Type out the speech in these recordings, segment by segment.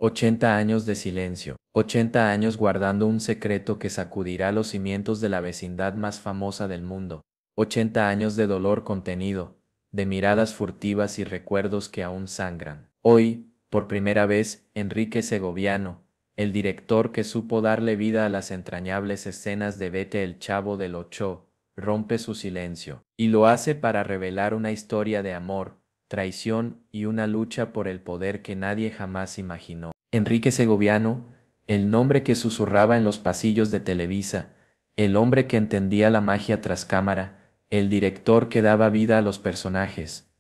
80 años de silencio, 80 años guardando un secreto que sacudirá los cimientos de la vecindad más famosa del mundo, 80 años de dolor contenido, de miradas furtivas y recuerdos que aún sangran. Hoy, por primera vez, Enrique Segoviano, el director que supo darle vida a las entrañables escenas de Vete el Chavo del Ocho, rompe su silencio, y lo hace para revelar una historia de amor, traición y una lucha por el poder que nadie jamás imaginó. Enrique Segoviano, el nombre que susurraba en los pasillos de Televisa, el hombre que entendía la magia tras cámara, el director que daba vida a los personajes,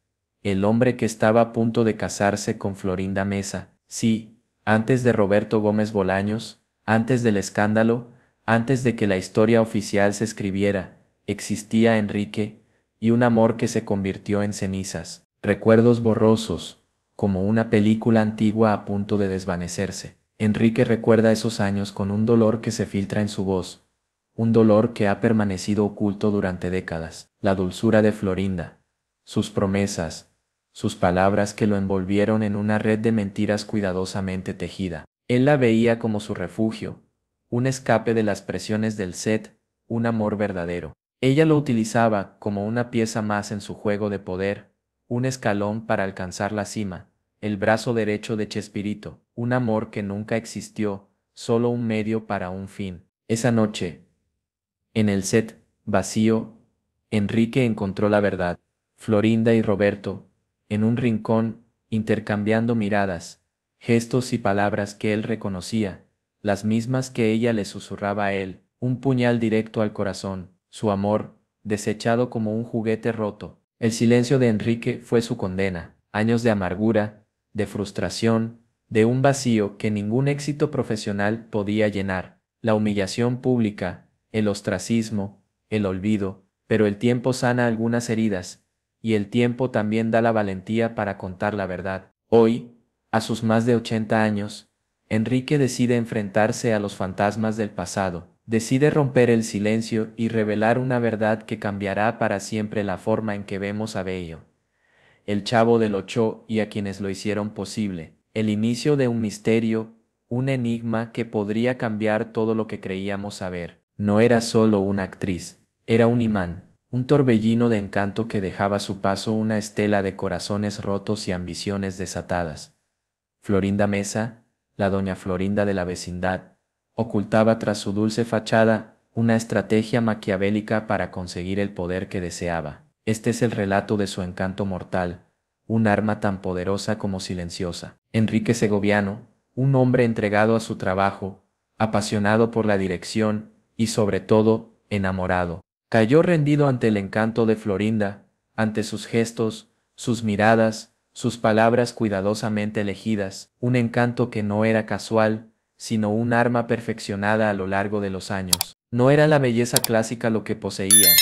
el hombre que estaba a punto de casarse con Florinda Mesa, sí, antes de Roberto Gómez Bolaños, antes del escándalo, antes de que la historia oficial se escribiera, existía Enrique, y un amor que se convirtió en cenizas, recuerdos borrosos, como una película antigua a punto de desvanecerse. Enrique recuerda esos años con un dolor que se filtra en su voz, un dolor que ha permanecido oculto durante décadas, la dulzura de Florinda, sus promesas, sus palabras que lo envolvieron en una red de mentiras cuidadosamente tejida. Él la veía como su refugio, un escape de las presiones del set, un amor verdadero. Ella lo utilizaba como una pieza más en su juego de poder, un escalón para alcanzar la cima, el brazo derecho de Chespirito, un amor que nunca existió, solo un medio para un fin. Esa noche, en el set vacío, Enrique encontró la verdad. Florinda y Roberto, en un rincón, intercambiando miradas, gestos y palabras que él reconocía, las mismas que ella le susurraba a él, un puñal directo al corazón, su amor, desechado como un juguete roto. El silencio de Enrique fue su condena, años de amargura, de frustración, de un vacío que ningún éxito profesional podía llenar, la humillación pública, el ostracismo, el olvido, pero el tiempo sana algunas heridas, y el tiempo también da la valentía para contar la verdad. Hoy, a sus más de 80 años, Enrique decide enfrentarse a los fantasmas del pasado, decide romper el silencio y revelar una verdad que cambiará para siempre la forma en que vemos a Bello, el Chavo del Ocho y a quienes lo hicieron posible, el inicio de un misterio, un enigma que podría cambiar todo lo que creíamos saber. No era solo una actriz, era un imán, un torbellino de encanto que dejaba a su paso una estela de corazones rotos y ambiciones desatadas. Florinda Mesa, la doña Florinda de la vecindad, ocultaba tras su dulce fachada una estrategia maquiavélica para conseguir el poder que deseaba. Este es el relato de su encanto mortal, un arma tan poderosa como silenciosa. Enrique Segoviano, un hombre entregado a su trabajo, apasionado por la dirección y sobre todo, enamorado. Cayó rendido ante el encanto de Florinda, ante sus gestos, sus miradas, sus palabras cuidadosamente elegidas, un encanto que no era casual, sino un arma perfeccionada a lo largo de los años. No era la belleza clásica lo que poseía,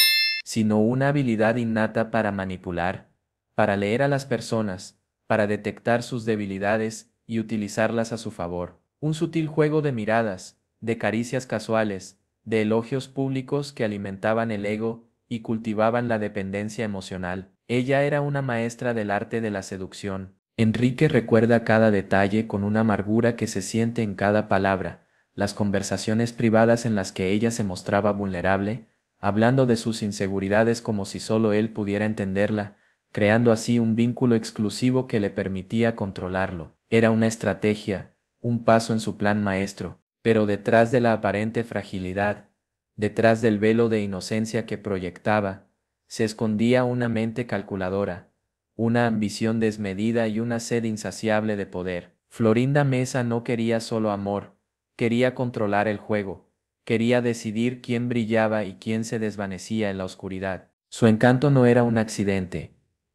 sino una habilidad innata para manipular, para leer a las personas, para detectar sus debilidades y utilizarlas a su favor. Un sutil juego de miradas, de caricias casuales, de elogios públicos que alimentaban el ego y cultivaban la dependencia emocional. Ella era una maestra del arte de la seducción. Enrique recuerda cada detalle con una amargura que se siente en cada palabra, las conversaciones privadas en las que ella se mostraba vulnerable, hablando de sus inseguridades como si solo él pudiera entenderla, creando así un vínculo exclusivo que le permitía controlarlo. Era una estrategia, un paso en su plan maestro, pero detrás de la aparente fragilidad, detrás del velo de inocencia que proyectaba, se escondía una mente calculadora, una ambición desmedida y una sed insaciable de poder. Florinda Mesa no quería solo amor, quería controlar el juego, quería decidir quién brillaba y quién se desvanecía en la oscuridad. Su encanto no era un accidente,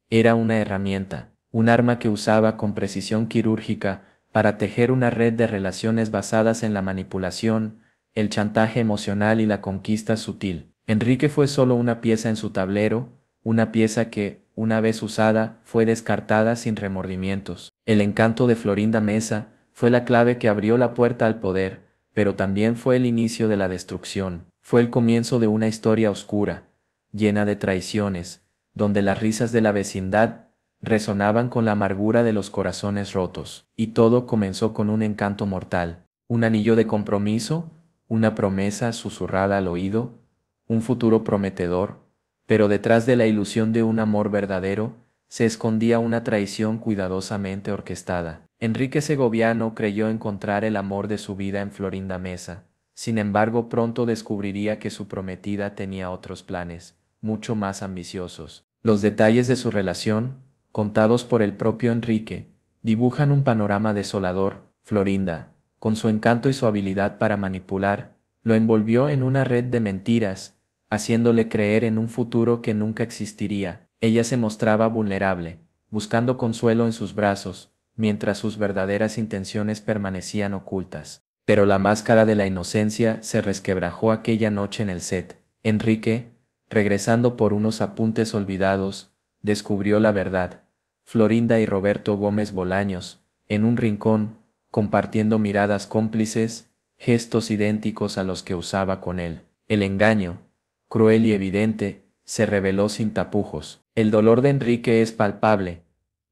era una herramienta, un arma que usaba con precisión quirúrgica para tejer una red de relaciones basadas en la manipulación, el chantaje emocional y la conquista sutil. Enrique fue solo una pieza en su tablero, una pieza que, una vez usada, fue descartada sin remordimientos. El encanto de Florinda Mesa fue la clave que abrió la puerta al poder, pero también fue el inicio de la destrucción. Fue el comienzo de una historia oscura, llena de traiciones, donde las risas de la vecindad resonaban con la amargura de los corazones rotos, y todo comenzó con un encanto mortal, un anillo de compromiso, una promesa susurrada al oído, un futuro prometedor, pero detrás de la ilusión de un amor verdadero, se escondía una traición cuidadosamente orquestada. Enrique Segoviano creyó encontrar el amor de su vida en Florinda Mesa. Sin embargo, pronto descubriría que su prometida tenía otros planes, mucho más ambiciosos. Los detalles de su relación, contados por el propio Enrique, dibujan un panorama desolador. Florinda, con su encanto y su habilidad para manipular, lo envolvió en una red de mentiras, haciéndole creer en un futuro que nunca existiría. Ella se mostraba vulnerable, buscando consuelo en sus brazos, mientras sus verdaderas intenciones permanecían ocultas. Pero la máscara de la inocencia se resquebrajó aquella noche en el set. Enrique, regresando por unos apuntes olvidados, descubrió la verdad. Florinda y Roberto Gómez Bolaños, en un rincón, compartiendo miradas cómplices, gestos idénticos a los que usaba con él. El engaño, cruel y evidente, se reveló sin tapujos. El dolor de Enrique es palpable,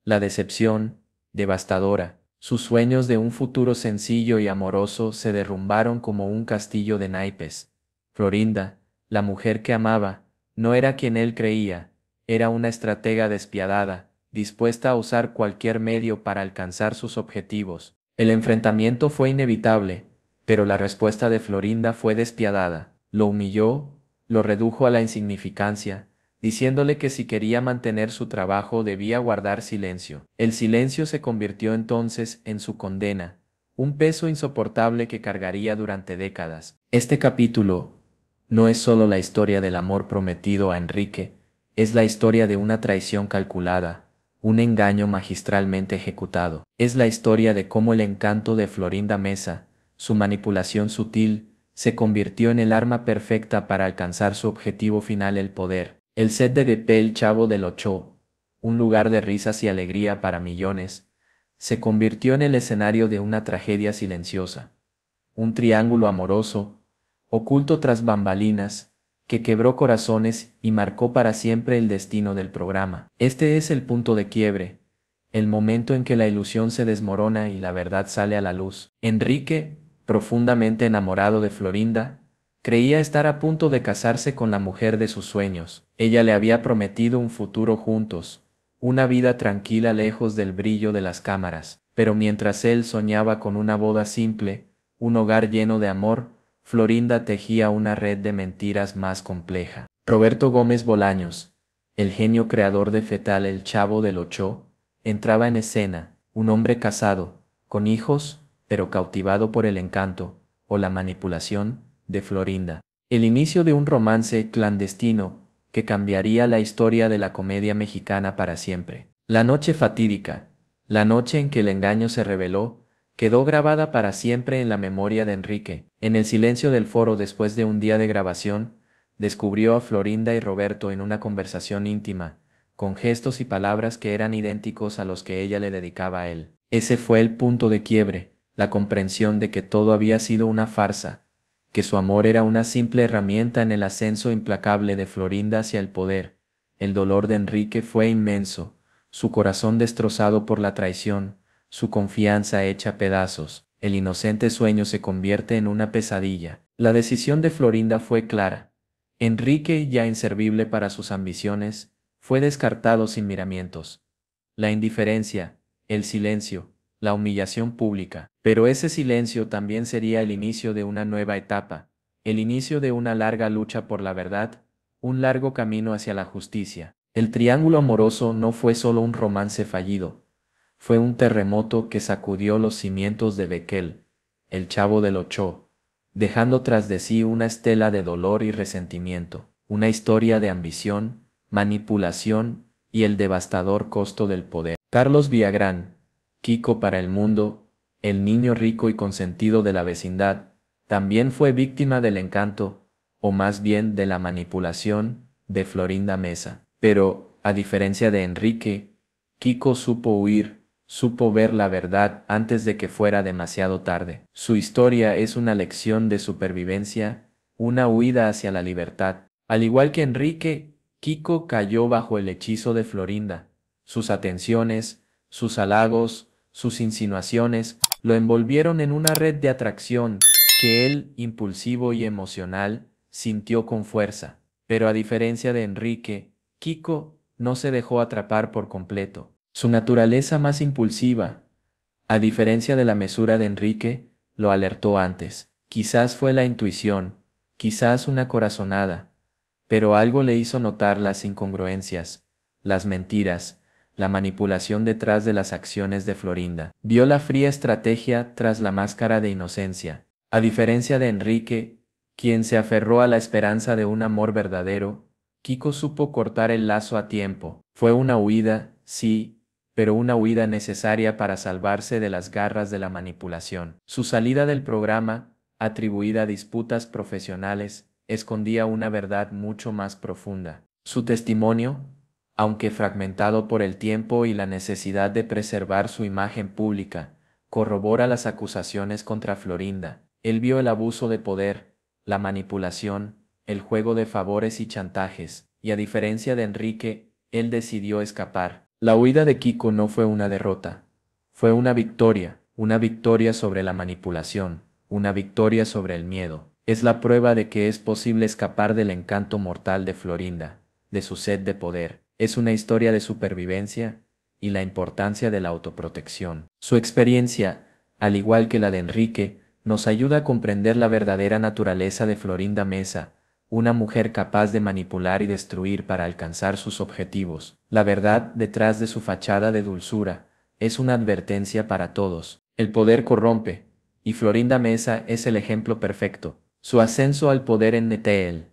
la decepción, devastadora. Sus sueños de un futuro sencillo y amoroso se derrumbaron como un castillo de naipes. Florinda, la mujer que amaba, no era quien él creía, era una estratega despiadada, dispuesta a usar cualquier medio para alcanzar sus objetivos. El enfrentamiento fue inevitable, pero la respuesta de Florinda fue despiadada. Lo humilló, lo redujo a la insignificancia, diciéndole que si quería mantener su trabajo debía guardar silencio. El silencio se convirtió entonces en su condena, un peso insoportable que cargaría durante décadas. Este capítulo no es solo la historia del amor prometido a Enrique, es la historia de una traición calculada, un engaño magistralmente ejecutado. Es la historia de cómo el encanto de Florinda Mesa, su manipulación sutil, se convirtió en el arma perfecta para alcanzar su objetivo final, el poder. El set de DP El Chavo del Ocho, un lugar de risas y alegría para millones, se convirtió en el escenario de una tragedia silenciosa, un triángulo amoroso, oculto tras bambalinas, que quebró corazones y marcó para siempre el destino del programa. Este es el punto de quiebre, el momento en que la ilusión se desmorona y la verdad sale a la luz. Enrique, profundamente enamorado de Florinda, creía estar a punto de casarse con la mujer de sus sueños. Ella le había prometido un futuro juntos, una vida tranquila lejos del brillo de las cámaras. Pero mientras él soñaba con una boda simple, un hogar lleno de amor, Florinda tejía una red de mentiras más compleja. Roberto Gómez Bolaños, el genio creador de Fetal El Chavo del Ocho, entraba en escena, un hombre casado, con hijos, pero cautivado por el encanto, o la manipulación, de Florinda. El inicio de un romance clandestino que cambiaría la historia de la comedia mexicana para siempre. La noche fatídica, la noche en que el engaño se reveló, quedó grabada para siempre en la memoria de Enrique. En el silencio del foro después de un día de grabación, descubrió a Florinda y Roberto en una conversación íntima, con gestos y palabras que eran idénticos a los que ella le dedicaba a él. Ese fue el punto de quiebre, la comprensión de que todo había sido una farsa, que su amor era una simple herramienta en el ascenso implacable de Florinda hacia el poder. El dolor de Enrique fue inmenso, su corazón destrozado por la traición, su confianza hecha pedazos. El inocente sueño se convierte en una pesadilla. La decisión de Florinda fue clara. Enrique, ya inservible para sus ambiciones, fue descartado sin miramientos. La indiferencia, el silencio, la humillación pública. Pero ese silencio también sería el inicio de una nueva etapa, el inicio de una larga lucha por la verdad, un largo camino hacia la justicia. El triángulo amoroso no fue solo un romance fallido, fue un terremoto que sacudió los cimientos de Bequel, el Chavo del Ocho, dejando tras de sí una estela de dolor y resentimiento, una historia de ambición, manipulación y el devastador costo del poder. Carlos Villagrán, Kiko para el mundo, el niño rico y consentido de la vecindad, también fue víctima del encanto, o más bien de la manipulación, de Florinda Mesa. Pero, a diferencia de Enrique, Kiko supo huir, supo ver la verdad antes de que fuera demasiado tarde. Su historia es una lección de supervivencia, una huida hacia la libertad. Al igual que Enrique, Kiko cayó bajo el hechizo de Florinda. sus atenciones, sus halagos, sus insinuaciones, lo envolvieron en una red de atracción que él, impulsivo y emocional, sintió con fuerza. Pero a diferencia de Enrique, Kiko no se dejó atrapar por completo. Su naturaleza más impulsiva, a diferencia de la mesura de Enrique, lo alertó antes. Quizás fue la intuición, quizás una corazonada, pero algo le hizo notar las incongruencias, las mentiras, la manipulación detrás de las acciones de Florinda. Vio la fría estrategia tras la máscara de inocencia. A diferencia de Enrique, quien se aferró a la esperanza de un amor verdadero, Kiko supo cortar el lazo a tiempo. Fue una huida, sí, pero una huida necesaria para salvarse de las garras de la manipulación. Su salida del programa, atribuida a disputas profesionales, escondía una verdad mucho más profunda. Su testimonio, aunque fragmentado por el tiempo y la necesidad de preservar su imagen pública, corrobora las acusaciones contra Florinda. Él vio el abuso de poder, la manipulación, el juego de favores y chantajes, y a diferencia de Enrique, él decidió escapar. La huida de Kiko no fue una derrota, fue una victoria sobre la manipulación, una victoria sobre el miedo. Es la prueba de que es posible escapar del encanto mortal de Florinda, de su sed de poder. Es una historia de supervivencia y la importancia de la autoprotección. Su experiencia, al igual que la de Enrique, nos ayuda a comprender la verdadera naturaleza de Florinda Mesa, una mujer capaz de manipular y destruir para alcanzar sus objetivos. La verdad detrás de su fachada de dulzura es una advertencia para todos. El poder corrompe, y Florinda Mesa es el ejemplo perfecto. Su ascenso al poder en Neteel,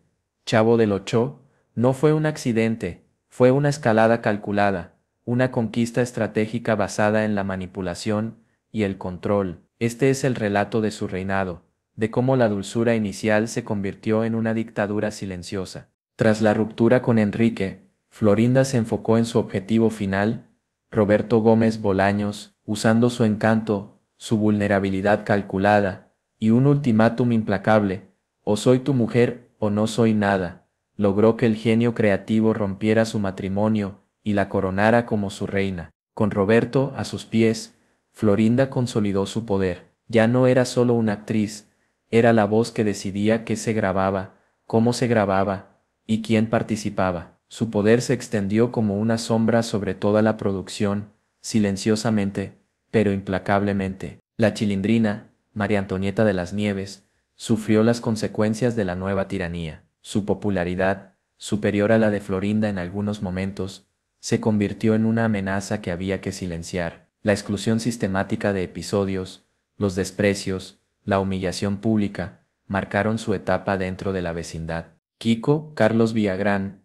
Chavo del Ocho, no fue un accidente, fue una escalada calculada, una conquista estratégica basada en la manipulación y el control. Este es el relato de su reinado, de cómo la dulzura inicial se convirtió en una dictadura silenciosa. Tras la ruptura con Enrique, Florinda se enfocó en su objetivo final, Roberto Gómez Bolaños, usando su encanto, su vulnerabilidad calculada, y un ultimátum implacable, o soy tu mujer o no soy nada, logró que el genio creativo rompiera su matrimonio y la coronara como su reina. Con Roberto a sus pies, Florinda consolidó su poder. Ya no era solo una actriz, era la voz que decidía qué se grababa, cómo se grababa y quién participaba. Su poder se extendió como una sombra sobre toda la producción, silenciosamente, pero implacablemente. La Chilindrina, María Antonieta de las Nieves, sufrió las consecuencias de la nueva tiranía. Su popularidad, superior a la de Florinda en algunos momentos, se convirtió en una amenaza que había que silenciar. La exclusión sistemática de episodios, los desprecios, la humillación pública, marcaron su etapa dentro de la vecindad. Kiko, Carlos Villagrán,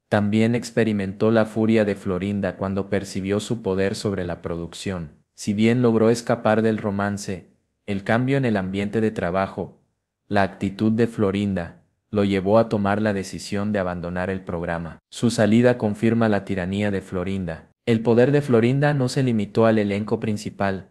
también experimentó la furia de Florinda cuando percibió su poder sobre la producción. Si bien logró escapar del romance, el cambio en el ambiente de trabajo, la actitud de Florinda, lo llevó a tomar la decisión de abandonar el programa. Su salida confirma la tiranía de Florinda. El poder de Florinda no se limitó al elenco principal.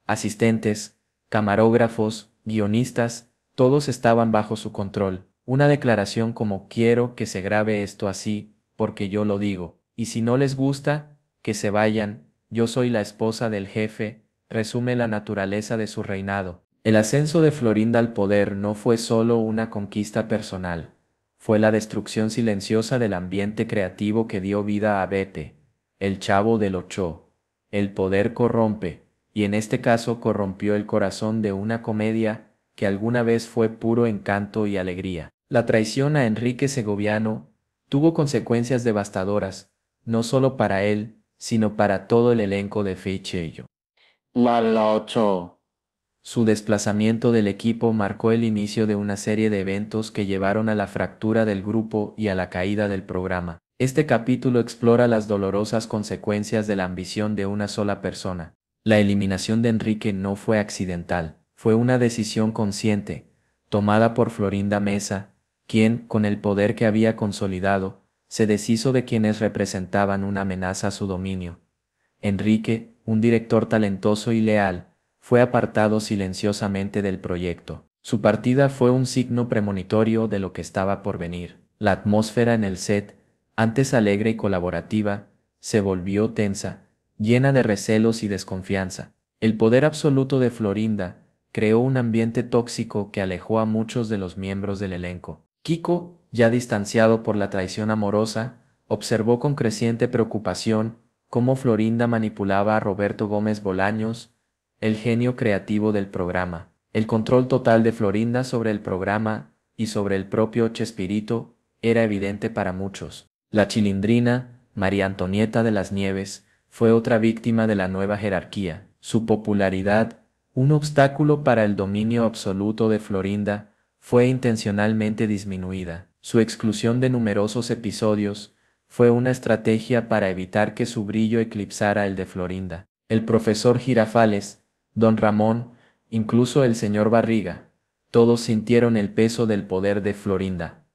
Asistentes, camarógrafos, guionistas, todos estaban bajo su control. Una declaración como quiero que se grabe esto así, porque yo lo digo, y si no les gusta, que se vayan, yo soy la esposa del jefe, resume la naturaleza de su reinado. El ascenso de Florinda al poder no fue solo una conquista personal, fue la destrucción silenciosa del ambiente creativo que dio vida a Bete, el Chavo del Ocho. El poder corrompe, y en este caso corrompió el corazón de una comedia que alguna vez fue puro encanto y alegría. La traición a Enrique Segoviano tuvo consecuencias devastadoras, no solo para él, sino para todo el elenco de Feicheyo. La 8. Su desplazamiento del equipo marcó el inicio de una serie de eventos que llevaron a la fractura del grupo y a la caída del programa. Este capítulo explora las dolorosas consecuencias de la ambición de una sola persona. La eliminación de Enrique no fue accidental, fue una decisión consciente, tomada por Florinda Mesa, quien, con el poder que había consolidado, se deshizo de quienes representaban una amenaza a su dominio. Enrique, un director talentoso y leal, fue apartado silenciosamente del proyecto. Su partida fue un signo premonitorio de lo que estaba por venir. La atmósfera en el set, antes alegre y colaborativa, se volvió tensa, llena de recelos y desconfianza. El poder absoluto de Florinda creó un ambiente tóxico que alejó a muchos de los miembros del elenco. Kiko, ya distanciado por la traición amorosa, observó con creciente preocupación cómo Florinda manipulaba a Roberto Gómez Bolaños, el genio creativo del programa. El control total de Florinda sobre el programa y sobre el propio Chespirito era evidente para muchos. La Chilindrina, María Antonieta de las Nieves, fue otra víctima de la nueva jerarquía. Su popularidad, un obstáculo para el dominio absoluto de Florinda, fue intencionalmente disminuida. Su exclusión de numerosos episodios fue una estrategia para evitar que su brillo eclipsara el de Florinda. El profesor Girafales, don Ramón, incluso el señor Barriga, todos sintieron el peso del poder de Florinda.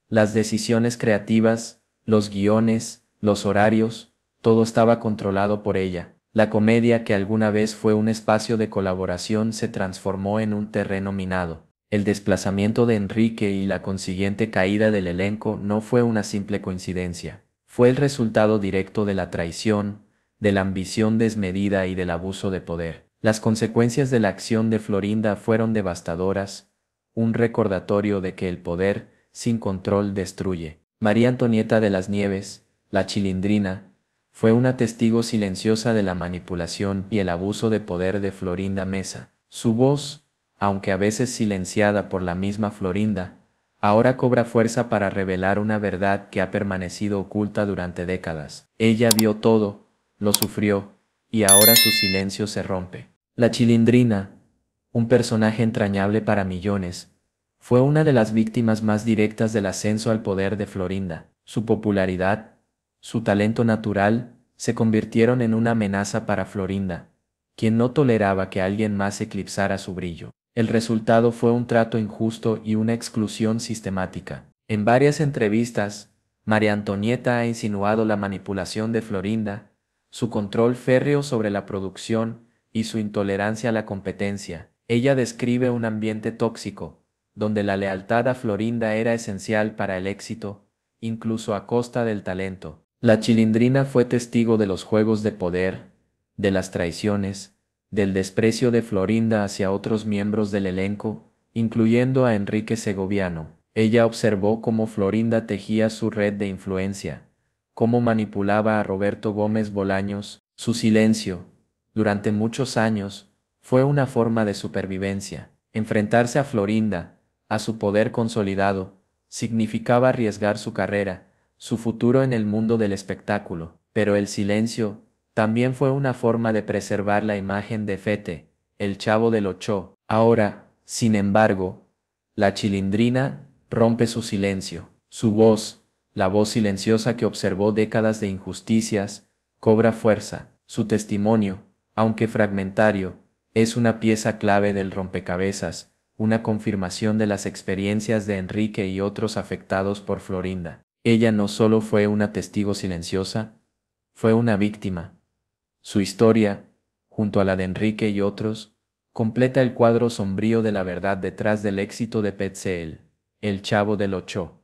Las decisiones creativas, los guiones, los horarios, todo estaba controlado por ella. La comedia, que alguna vez fue un espacio de colaboración, se transformó en un terreno minado. El desplazamiento de Enrique y la consiguiente caída del elenco no fue una simple coincidencia. Fue el resultado directo de la traición, de la ambición desmedida y del abuso de poder. Las consecuencias de la acción de Florinda fueron devastadoras, un recordatorio de que el poder, sin control, destruye. María Antonieta de las Nieves, la Chilindrina, fue una testigo silenciosa de la manipulación y el abuso de poder de Florinda Mesa. Su voz, aunque a veces silenciada por la misma Florinda, ahora cobra fuerza para revelar una verdad que ha permanecido oculta durante décadas. Ella vio todo, lo sufrió, y ahora su silencio se rompe. La Chilindrina, un personaje entrañable para millones, fue una de las víctimas más directas del ascenso al poder de Florinda. Su popularidad, su talento natural, se convirtieron en una amenaza para Florinda, quien no toleraba que alguien más eclipsara su brillo. El resultado fue un trato injusto y una exclusión sistemática. En varias entrevistas, María Antonieta ha insinuado la manipulación de Florinda, su control férreo sobre la producción y su intolerancia a la competencia. Ella describe un ambiente tóxico, donde la lealtad a Florinda era esencial para el éxito, incluso a costa del talento. La Chilindrina fue testigo de los juegos de poder, de las traiciones, del desprecio de Florinda hacia otros miembros del elenco, incluyendo a Enrique Segoviano. Ella observó cómo Florinda tejía su red de influencia, cómo manipulaba a Roberto Gómez Bolaños. Su silencio, durante muchos años, fue una forma de supervivencia. Enfrentarse a Florinda, a su poder consolidado, significaba arriesgar su carrera, su futuro en el mundo del espectáculo. Pero el silencio también fue una forma de preservar la imagen de Fete, el Chavo del Ocho. Ahora, sin embargo, la Chilindrina rompe su silencio. Su voz, la voz silenciosa que observó décadas de injusticias, cobra fuerza. Su testimonio, aunque fragmentario, es una pieza clave del rompecabezas, una confirmación de las experiencias de Enrique y otros afectados por Florinda. Ella no solo fue una testigo silenciosa, fue una víctima. Su historia, junto a la de Enrique y otros, completa el cuadro sombrío de la verdad detrás del éxito de Petzel, el Chavo del Ocho.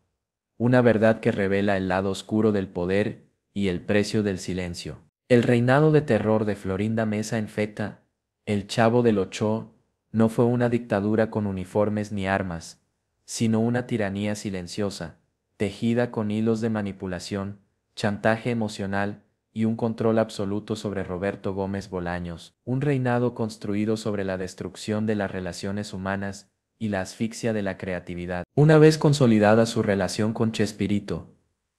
Una verdad que revela el lado oscuro del poder y el precio del silencio. El reinado de terror de Florinda Mesa en Feta, el Chavo del Ocho, no fue una dictadura con uniformes ni armas, sino una tiranía silenciosa, tejida con hilos de manipulación, chantaje emocional y un control absoluto sobre Roberto Gómez Bolaños, un reinado construido sobre la destrucción de las relaciones humanas y la asfixia de la creatividad. Una vez consolidada su relación con Chespirito,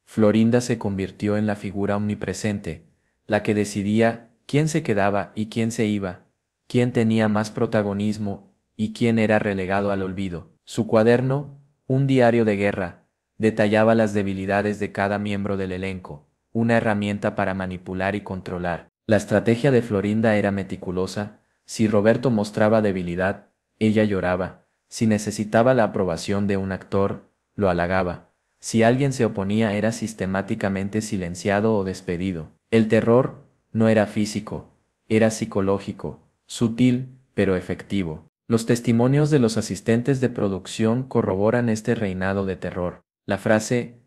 Florinda se convirtió en la figura omnipresente, la que decidía quién se quedaba y quién se iba, quién tenía más protagonismo y quién era relegado al olvido. Su cuaderno, un diario de guerra, detallaba las debilidades de cada miembro del elenco, una herramienta para manipular y controlar. La estrategia de Florinda era meticulosa. Si Roberto mostraba debilidad, ella lloraba. Si necesitaba la aprobación de un actor, lo halagaba. Si alguien se oponía, era sistemáticamente silenciado o despedido. El terror no era físico, era psicológico, sutil, pero efectivo. Los testimonios de los asistentes de producción corroboran este reinado de terror. La frase,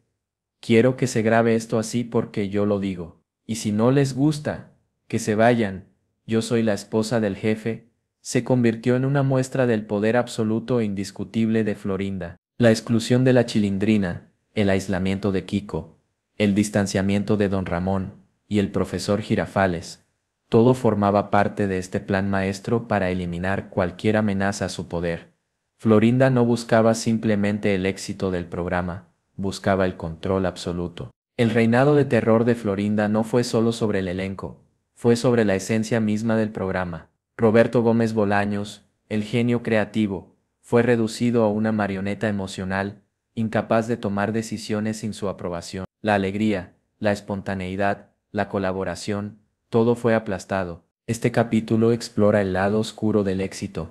"quiero que se grabe esto así porque yo lo digo", y si no les gusta, que se vayan, yo soy la esposa del jefe, se convirtió en una muestra del poder absoluto e indiscutible de Florinda. La exclusión de la Chilindrina, el aislamiento de Kiko, el distanciamiento de don Ramón y el profesor Girafales, todo formaba parte de este plan maestro para eliminar cualquier amenaza a su poder. Florinda no buscaba simplemente el éxito del programa, buscaba el control absoluto. El reinado de terror de Florinda no fue solo sobre el elenco, fue sobre la esencia misma del programa. Roberto Gómez Bolaños, el genio creativo, fue reducido a una marioneta emocional, incapaz de tomar decisiones sin su aprobación. La alegría, la espontaneidad, la colaboración, todo fue aplastado. Este capítulo explora el lado oscuro del éxito,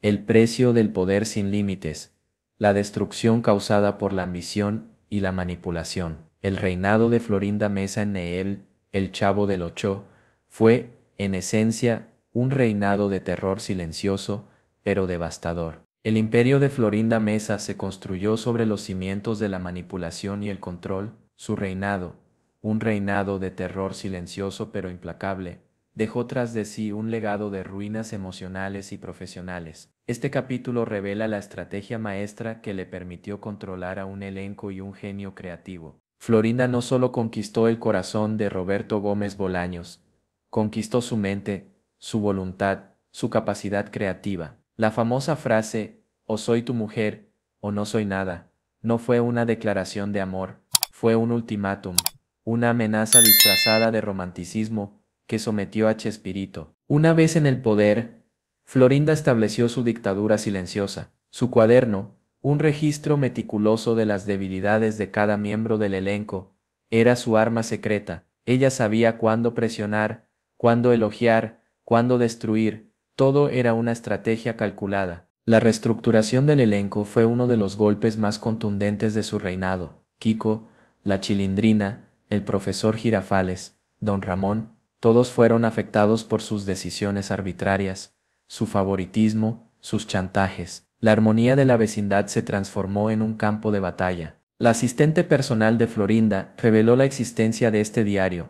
el precio del poder sin límites, la destrucción causada por la ambición y la manipulación. El reinado de Florinda Mesa en Neel, el Chavo del Ocho, fue, en esencia, un reinado de terror silencioso, pero devastador. El imperio de Florinda Mesa se construyó sobre los cimientos de la manipulación y el control. Su reinado, un reinado de terror silencioso pero implacable, dejó tras de sí un legado de ruinas emocionales y profesionales. Este capítulo revela la estrategia maestra que le permitió controlar a un elenco y un genio creativo. Florinda no solo conquistó el corazón de Roberto Gómez Bolaños, conquistó su mente, su voluntad, su capacidad creativa. La famosa frase, o soy tu mujer, o no soy nada, no fue una declaración de amor, fue un ultimátum, una amenaza disfrazada de romanticismo que sometió a Chespirito. Una vez en el poder, Florinda estableció su dictadura silenciosa. Su cuaderno, un registro meticuloso de las debilidades de cada miembro del elenco, era su arma secreta. Ella sabía cuándo presionar, cuándo elogiar, cuándo destruir, todo era una estrategia calculada. La reestructuración del elenco fue uno de los golpes más contundentes de su reinado. Kiko, la Chilindrina, el profesor Girafales, don Ramón, todos fueron afectados por sus decisiones arbitrarias, su favoritismo, sus chantajes. La armonía de la vecindad se transformó en un campo de batalla. La asistente personal de Florinda reveló la existencia de este diario,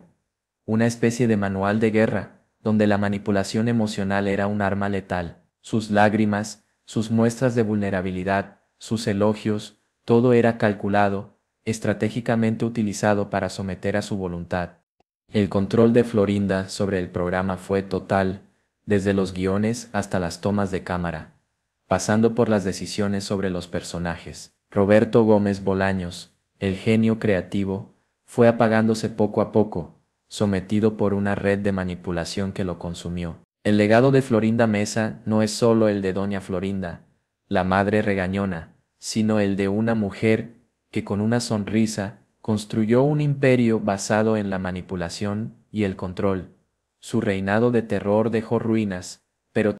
una especie de manual de guerra, donde la manipulación emocional era un arma letal. Sus lágrimas, sus muestras de vulnerabilidad, sus elogios, todo era calculado, estratégicamente utilizado para someter a su voluntad. El control de Florinda sobre el programa fue total, desde los guiones hasta las tomas de cámara, pasando por las decisiones sobre los personajes. Roberto Gómez Bolaños, el genio creativo, fue apagándose poco a poco, sometido por una red de manipulación que lo consumió. El legado de Florinda Mesa no es solo el de Doña Florinda, la madre regañona, sino el de una mujer que con una sonrisa construyó un imperio basado en la manipulación y el control. Su reinado de terror dejó ruinas,